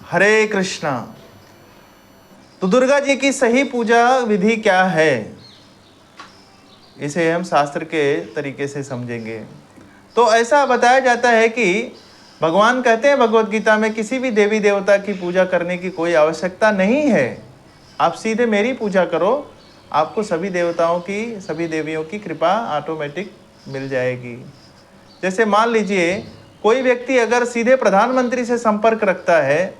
हरे कृष्णा। तो दुर्गा जी की सही पूजा विधि क्या है, इसे हम शास्त्र के तरीके से समझेंगे। तो ऐसा बताया जाता है कि भगवान कहते हैं भगवत गीता में, किसी भी देवी देवता की पूजा करने की कोई आवश्यकता नहीं है, आप सीधे मेरी पूजा करो, आपको सभी देवताओं की, सभी देवियों की कृपा ऑटोमेटिक मिल जाएगी। जैसे मान लीजिए कोई व्यक्ति अगर सीधे प्रधानमंत्री से संपर्क रखता है,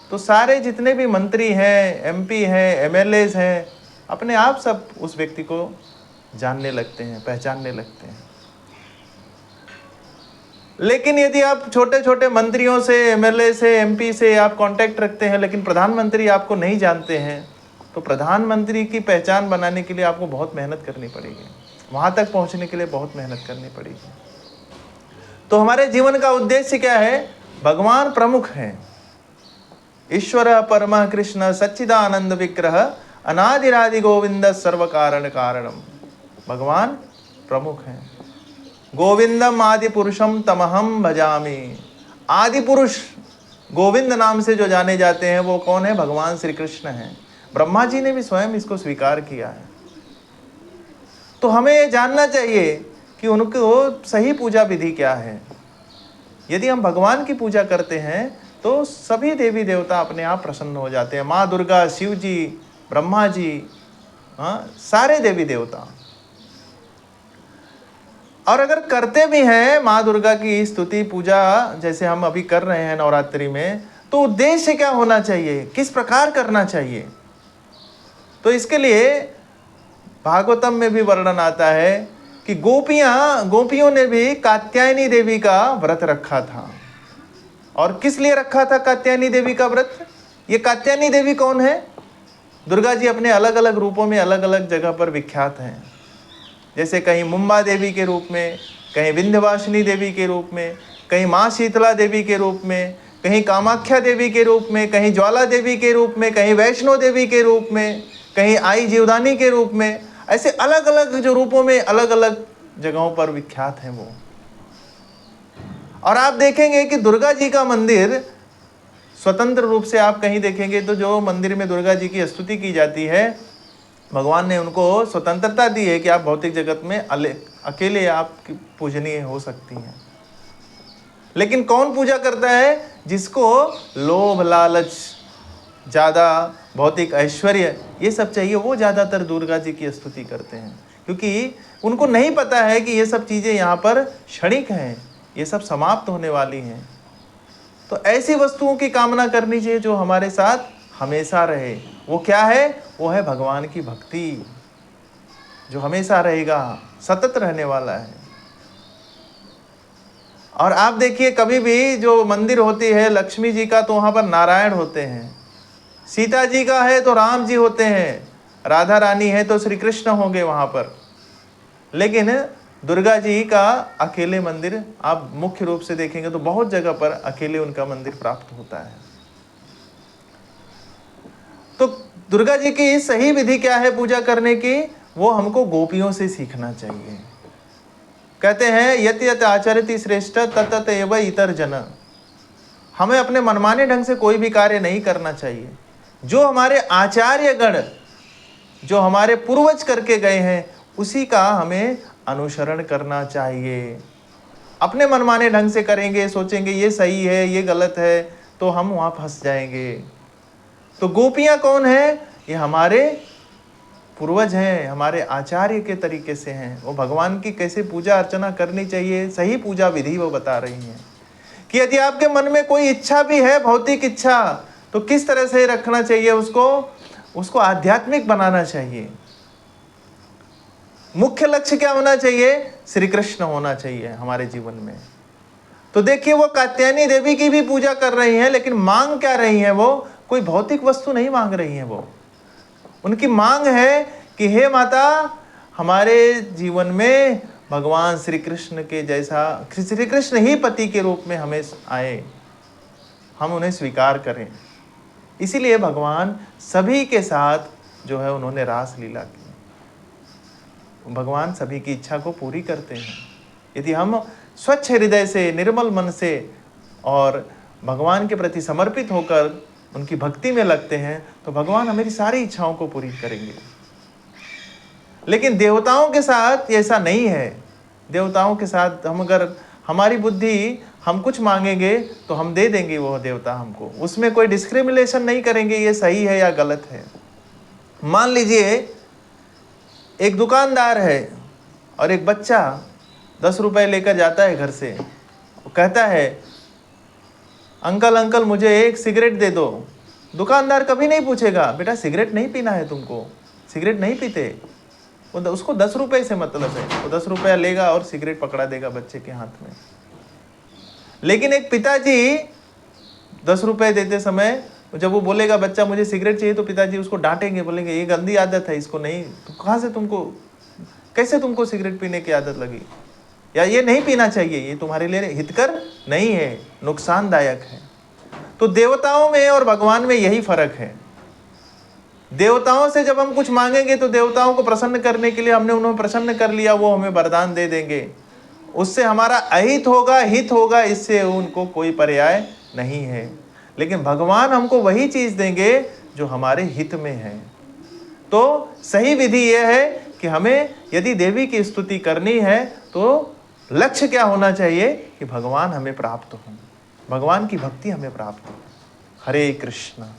तो सारे जितने भी मंत्री हैं, एमपी हैं, एमएलएज हैं, अपने आप सब उस व्यक्ति को जानने लगते हैं, पहचानने लगते हैं। लेकिन यदि आप छोटे छोटे मंत्रियों से, एमएलए से, एमपी से आप कांटेक्ट रखते हैं, लेकिन प्रधानमंत्री आपको नहीं जानते हैं, तो प्रधानमंत्री की पहचान बनाने के लिए आपको बहुत मेहनत करनी पड़ेगी, वहां तक पहुंचने के लिए बहुत मेहनत करनी पड़ेगी। तो हमारे जीवन का उद्देश्य क्या है? भगवान प्रमुख हैं। ईश्वर परमः कृष्ण सच्चिदानंद विग्रह अनादिरादि गोविंद सर्व कारण कारणम। भगवान प्रमुख हैं। गोविंदम आदि पुरुषम तमहम भजामि। आदि पुरुष गोविंद नाम से जो जाने जाते हैं वो कौन है? भगवान श्री कृष्ण हैं। ब्रह्मा जी ने भी स्वयं इसको स्वीकार किया है। तो हमें ये जानना चाहिए कि उनको सही पूजा विधि क्या है। यदि हम भगवान की पूजा करते हैं तो सभी देवी देवता अपने आप प्रसन्न हो जाते हैं। माँ दुर्गा, शिव जी, ब्रह्मा जी, सारे देवी देवता। और अगर करते भी हैं माँ दुर्गा की स्तुति पूजा, जैसे हम अभी कर रहे हैं नवरात्रि में, तो उद्देश्य क्या होना चाहिए, किस प्रकार करना चाहिए? तो इसके लिए भागवतम में भी वर्णन आता है कि गोपियों ने भी कात्यायनी देवी का व्रत रखा था। और किस लिए रखा था कात्यायनी देवी का व्रत? ये कात्यायनी देवी कौन है? दुर्गा जी अपने अलग अलग रूपों में अलग अलग जगह पर विख्यात हैं। जैसे कहीं मुंबा देवी के रूप में, कहीं विंध्यवासिनी देवी के रूप में, कहीं माँ शीतला देवी के रूप में, कहीं कामाख्या देवी के रूप में, कहीं ज्वाला देवी के रूप में, कहीं वैष्णो देवी के रूप में, कहीं आई जीवदानी के रूप में। ऐसे अलग अलग जो रूपों में अलग अलग जगहों पर विख्यात हैं वो। और आप देखेंगे कि दुर्गा जी का मंदिर स्वतंत्र रूप से आप कहीं देखेंगे तो जो मंदिर में दुर्गा जी की स्तुति की जाती है, भगवान ने उनको स्वतंत्रता दी है कि आप भौतिक जगत में अकेले आप पूजनीय हो सकती हैं। लेकिन कौन पूजा करता है? जिसको लोभ, लालच, ज़्यादा भौतिक ऐश्वर्य ये सब चाहिए, वो ज़्यादातर दुर्गा जी की स्तुति करते हैं, क्योंकि उनको नहीं पता है कि ये सब चीज़ें यहाँ पर क्षणिक हैं, ये सब समाप्त होने वाली हैं। तो ऐसी वस्तुओं की कामना करनी चाहिए जो हमारे साथ हमेशा रहे। वो क्या है? वो है भगवान की भक्ति, जो हमेशा रहेगा, सतत रहने वाला है। और आप देखिए कभी भी जो मंदिर होती है लक्ष्मी जी का, तो वहाँ पर नारायण होते हैं। सीता जी का है तो राम जी होते हैं, राधा रानी है तो श्री कृष्ण होंगे वहाँ पर। लेकिन दुर्गा जी का अकेले मंदिर आप मुख्य रूप से देखेंगे तो बहुत जगह पर अकेले उनका मंदिर प्राप्त होता है। तो दुर्गा जी की सही विधि क्या है पूजा करने की? वो हमको गोपियों से सीखना चाहिए। कहते हैं यत यत आचरति श्रेष्ठ तत एव इतर जन। हमें अपने मनमाने ढंग से कोई भी कार्य नहीं करना चाहिए। जो हमारे आचार्य गण, जो हमारे पूर्वज करके गए हैं, उसी का हमें अनुसरण करना चाहिए। अपने मनमाने ढंग से करेंगे, सोचेंगे ये सही है, ये गलत है, तो हम वहाँ फंस जाएंगे। तो गोपियाँ कौन है? ये हमारे पूर्वज हैं, हमारे आचार्य के तरीके से हैं। वो भगवान की कैसे पूजा अर्चना करनी चाहिए, सही पूजा विधि वो बता रही हैं। कि यदि आपके मन में कोई इच्छा भी है, भौतिक इच्छा, तो किस तरह से रखना चाहिए उसको आध्यात्मिक बनाना चाहिए। मुख्य लक्ष्य क्या होना चाहिए? श्री कृष्ण होना चाहिए हमारे जीवन में। तो देखिए वो कात्यायनी देवी की भी पूजा कर रही हैं, लेकिन मांग क्या रही हैं? वो कोई भौतिक वस्तु नहीं मांग रही हैं। वो उनकी मांग है कि हे माता, हमारे जीवन में भगवान श्री कृष्ण के जैसा, श्री कृष्ण ही पति के रूप में हमें आए, हम उन्हें स्वीकार करें। इसीलिए भगवान सभी के साथ जो है उन्होंने रास लीला की। भगवान सभी की इच्छा को पूरी करते हैं। यदि हम स्वच्छ हृदय से, निर्मल मन से और भगवान के प्रति समर्पित होकर उनकी भक्ति में लगते हैं तो भगवान हमारी सारी इच्छाओं को पूरी करेंगे। लेकिन देवताओं के साथ ऐसा नहीं है। देवताओं के साथ हम अगर हमारी बुद्धि, हम कुछ मांगेंगे तो हम दे देंगे वो देवता हमको, उसमें कोई डिस्क्रिमिनेशन नहीं करेंगे ये सही है या गलत है। मान लीजिए एक दुकानदार है और एक बच्चा 10 रुपए लेकर जाता है घर से, वो कहता है अंकल अंकल मुझे एक सिगरेट दे दो। दुकानदार कभी नहीं पूछेगा बेटा सिगरेट नहीं पीना है तुमको, सिगरेट नहीं पीते। वो उसको 10 रुपए से मतलब है, वो 10 रुपया लेगा और सिगरेट पकड़ा देगा बच्चे के हाथ में। लेकिन एक पिताजी 10 रुपए देते समय जब वो बोलेगा बच्चा मुझे सिगरेट चाहिए, तो पिताजी उसको डांटेंगे, बोलेंगे ये गंदी आदत है, इसको नहीं, तो कहाँ से तुमको, कैसे तुमको सिगरेट पीने की आदत लगी, या ये नहीं पीना चाहिए, ये तुम्हारे लिए हितकर नहीं है, नुकसानदायक है। तो देवताओं में और भगवान में यही फर्क है। देवताओं से जब हम कुछ मांगेंगे तो देवताओं को प्रसन्न करने के लिए हमने उन्हें प्रसन्न कर लिया, वो हमें वरदान दे देंगे, उससे हमारा अहित होगा हित होगा, इससे उनको कोई पर्याय नहीं है। लेकिन भगवान हमको वही चीज देंगे जो हमारे हित में है। तो सही विधि यह है कि हमें यदि देवी की स्तुति करनी है तो लक्ष्य क्या होना चाहिए कि भगवान हमें प्राप्त हो, भगवान की भक्ति हमें प्राप्त हो। हरे कृष्णा।